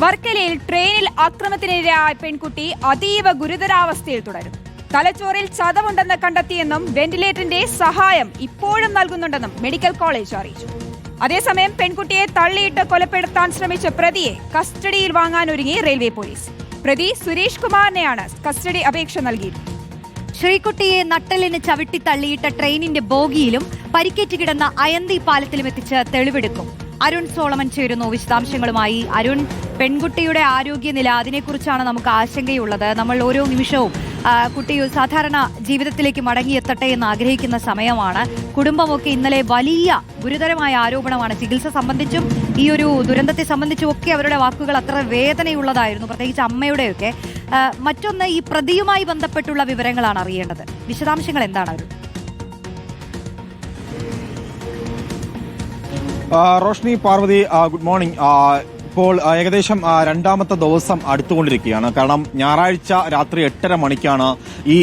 വർക്കലയിൽ ട്രെയിനിൽ ആക്രമണത്തിനിരയായ പെൺകുട്ടി അതീവ ഗുരുതരാവസ്ഥയിൽ തുടരും. തലച്ചോറിൽ ചതവുണ്ടെന്ന് കണ്ടെത്തിയെന്നും വെന്റിലേറ്ററിന്റെ സഹായം ഇപ്പോഴും നൽകുന്നുണ്ടെന്നും മെഡിക്കൽ കോളേജ് അറിയിച്ചു. അതേസമയം പെൺകുട്ടിയെ തള്ളിയിട്ട് കൊലപ്പെടുത്താൻ ശ്രമിച്ച പ്രതിയെ കസ്റ്റഡിയിൽ വാങ്ങാനൊരുങ്ങി റെയിൽവേ പോലീസ്. പ്രതി സുരേഷ് കുമാറിനെയാണ് കസ്റ്റഡി അപേക്ഷ നൽകിയത്. ശ്രീകുട്ടിയെ നട്ടലിന് ചവിട്ടി തള്ളിയിട്ട ട്രെയിനിന്റെ ബോഗിയിലും പരിക്കേറ്റ് കിടന്ന അയന്തി പാലത്തിലും എത്തിച്ച് തെളിവെടുക്കും. അരുൺ സോളമൻ ചേരുന്നു വിശദാംശങ്ങളുമായി. അരുൺ, പെൺകുട്ടിയുടെ ആരോഗ്യനില, അതിനെക്കുറിച്ചാണ് നമുക്ക് ആശങ്കയുള്ളത്. നമ്മൾ ഓരോ നിമിഷവും കുട്ടി സാധാരണ ജീവിതത്തിലേക്ക് മടങ്ങിയെത്തട്ടെ എന്ന് ആഗ്രഹിക്കുന്ന സമയമാണ്. കുടുംബമൊക്കെ ഇന്നലെ വലിയ ഗുരുതരമായ ആരോപണമാണ് ചികിത്സ സംബന്ധിച്ചും ഈ ഒരു ദുരന്തത്തെ സംബന്ധിച്ചും ഒക്കെ അവരുടെ വാക്കുകൾ അത്ര വേദനയുള്ളതായിരുന്നു, പ്രത്യേകിച്ച് അമ്മയുടെയൊക്കെ. മറ്റൊന്ന്, ഈ പ്രതിയുമായി ബന്ധപ്പെട്ടുള്ള വിവരങ്ങളാണ് അറിയേണ്ടത്. വിശദാംശങ്ങൾ എന്താണ് അവർ? Roshni, Parvathy, good morning. ഇപ്പോൾ ഏകദേശം രണ്ടാമത്തെ ദിവസം അടുത്തുകൊണ്ടിരിക്കുകയാണ്. കാരണം ഞായറാഴ്ച രാത്രി 8:30 മണിക്കാണ് ഈ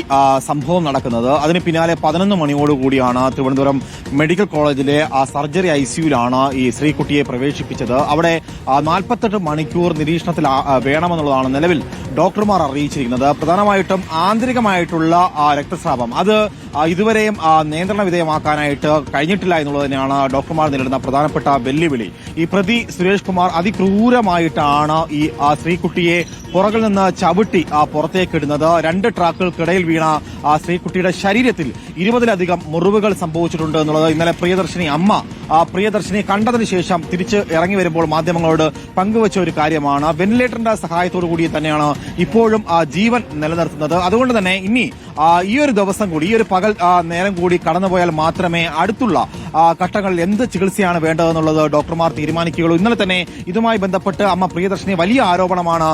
സംഭവം നടക്കുന്നത്. അതിന് പിന്നാലെ 11 മണിയോടുകൂടിയാണ് തിരുവനന്തപുരം മെഡിക്കൽ കോളേജിലെ സർജറി ICUവിലാണ് ഈ ശ്രീകുട്ടിയെ പ്രവേശിപ്പിച്ചത്. അവിടെ 48 മണിക്കൂർ നിരീക്ഷണത്തിൽ വേണമെന്നുള്ളതാണ് നിലവിൽ ഡോക്ടർമാർ അറിയിച്ചിരിക്കുന്നത്. പ്രധാനമായിട്ടും ആന്തരികമായിട്ടുള്ള രക്തസ്രാവം അത് ഇതുവരെയും നിയന്ത്രണ വിധേയമാക്കാനായിട്ട് കഴിഞ്ഞിട്ടില്ല എന്നുള്ളത് തന്നെയാണ് ഡോക്ടർമാർ നേരിടുന്ന പ്രധാനപ്പെട്ട വെല്ലുവിളി. ഈ പ്രതി സുരേഷ് കുമാർ അതിക്രൂരമായിട്ടാണ് ഈ ശ്രീകുട്ടിയെ പുറകിൽ നിന്ന് ചവിട്ടി പുറത്തേക്കിടുന്നത്. 2 ട്രാക്കുകൾക്കിടയിൽ വീണ ശ്രീകുട്ടിയുടെ ശരീരത്തിൽ 20-ലധികം മുറിവുകൾ സംഭവിച്ചിട്ടുണ്ട് എന്നുള്ളത് ഇന്നലെ പ്രിയദർശിനി കണ്ടതിന് ശേഷം തിരിച്ച് ഇറങ്ങി വരുമ്പോൾ മാധ്യമങ്ങളോട് പങ്കുവച്ച ഒരു കാര്യമാണ്. വെന്റിലേറ്ററിന്റെ സഹായത്തോടു കൂടി തന്നെയാണ് ഇപ്പോഴും ജീവൻ നിലനിർത്തുന്നത്. അതുകൊണ്ട് തന്നെ ഇനി ഈ ഒരു ദിവസം കൂടി, ഈ ഒരു പകൽ നേരം കൂടി കടന്നുപോയാൽ മാത്രമേ അടുത്തുള്ള ഘട്ടങ്ങളിൽ എന്ത് ചികിത്സയാണ് വേണ്ടതെന്നുള്ളത് ഡോക്ടർമാർ തീരുമാനിക്കുകയുള്ളൂ. ഇന്നലെ തന്നെ ഇതുമായി ബന്ധപ്പെട്ട് അമ്മ പ്രിയദർശിനി വലിയ ആരോപണമാണ്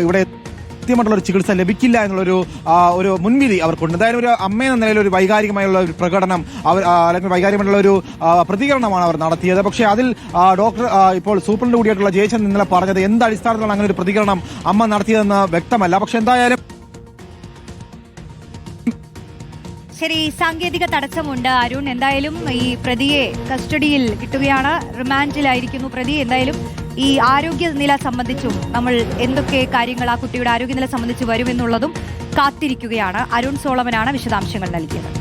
ഇവിടെ കൃത്യമായിട്ടുള്ള ഒരു ചികിത്സ ലഭിക്കില്ല എന്നുള്ളൊരു ഒരു മുൻവിധി അവർക്കുണ്ട്. എന്തായാലും ഒരു അമ്മയെന്ന നിലയിൽ ഒരു വൈകാരികമായുള്ള ഒരു പ്രകടനം അല്ലെങ്കിൽ വൈകാരികമായിട്ടുള്ള ഒരു പ്രതികരണമാണ് അവർ നടത്തിയത്. പക്ഷേ അതിൽ ഡോക്ടർ ഇപ്പോൾ സൂപ്രണ്ട് കൂടിയായിട്ടുള്ള ജയചന്ദ്രൻ ഇന്നലെ പറഞ്ഞത് എന്ത് അടിസ്ഥാനത്തിലാണ് അങ്ങനെ ഒരു പ്രതികരണം അമ്മ നടത്തിയതെന്ന് വ്യക്തമല്ല. പക്ഷെ എന്തായാലും ശരി, സാങ്കേതിക തടസ്സമുണ്ട് അരുൺ. എന്തായാലും ഈ പ്രതിയെ കസ്റ്റഡിയിൽ കിട്ടുകയാണ്, റിമാൻഡിലായിരിക്കുന്നു പ്രതി. എന്തായാലും ഈ ആരോഗ്യനില സംബന്ധിച്ചും നമ്മൾ എന്തൊക്കെ കാര്യങ്ങൾ ആ കുട്ടിയുടെ ആരോഗ്യനില സംബന്ധിച്ച് വരുമെന്നുള്ളതും കാത്തിരിക്കുകയാണ്. അരുൺ സോളമനാണ് വിശദാംശങ്ങൾ നൽകിയത്.